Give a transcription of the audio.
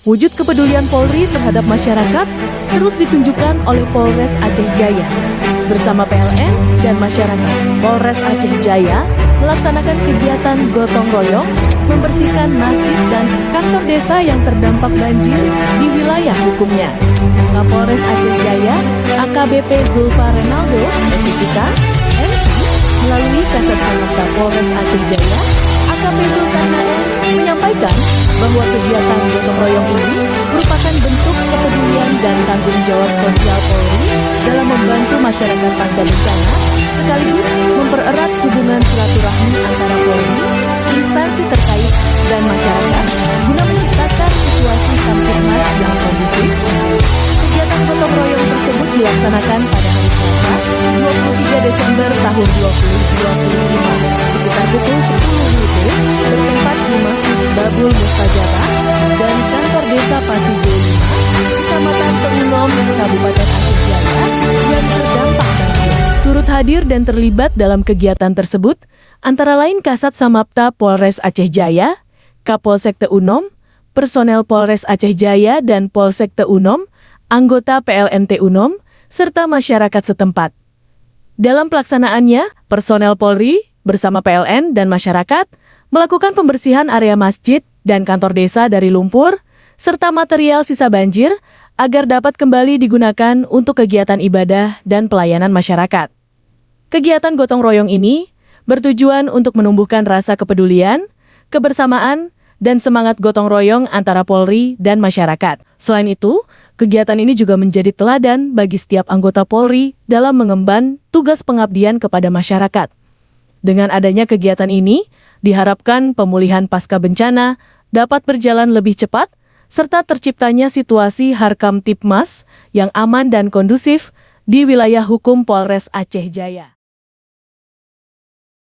Wujud kepedulian Polri terhadap masyarakat terus ditunjukkan oleh Polres Aceh Jaya. Bersama PLN dan masyarakat, Polres Aceh Jaya melaksanakan kegiatan gotong royong membersihkan masjid dan kantor desa yang terdampak banjir di wilayah hukumnya. Kapolres Aceh Jaya, AKBP Zulfa Renaldo, SIK, MC, melalui Kasat Samapta Polres Aceh Jaya, AKP Zulkarnaen, menyampaikan bahwa kegiatan gotong royong ini merupakan bentuk kepedulian dan tanggung jawab sosial Polri dalam membantu masyarakat pasca bencana, sekaligus mempererat hubungan silaturahmi antara Polri, instansi terkait, dan masyarakat guna menciptakan situasi Kamtibmas yang kondusif. Kegiatan gotong royong tersebut dilaksanakan pada hari Selasa, 23 Desember tahun 2025, sekitar pukul 10 WIB, bertempat di Masjid Babul Mustajabah dan kantor desa Pasigo 5, Kecamatan Teunom, Kabupaten Aceh Jaya, yang terdampak banjir. Turut hadir dan terlibat dalam kegiatan tersebut, antara lain Kasat Samapta Polres Aceh Jaya, Kapolsek Teunom, personel Polres Aceh Jaya dan Polsek Teunom, anggota PLN Teunom, serta masyarakat setempat. Dalam pelaksanaannya, personel Polri bersama PLN dan masyarakat melakukan pembersihan area masjid dan kantor desa dari lumpur, serta material sisa banjir agar dapat kembali digunakan untuk kegiatan ibadah dan pelayanan masyarakat. Kegiatan gotong royong ini bertujuan untuk menumbuhkan rasa kepedulian, kebersamaan, dan semangat gotong royong antara Polri dan masyarakat. Selain itu, kegiatan ini juga menjadi teladan bagi setiap anggota Polri dalam mengemban tugas pengabdian kepada masyarakat. Dengan adanya kegiatan ini, diharapkan pemulihan pasca bencana dapat berjalan lebih cepat, serta terciptanya situasi Harkamtibmas yang aman dan kondusif di wilayah hukum Polres Aceh Jaya.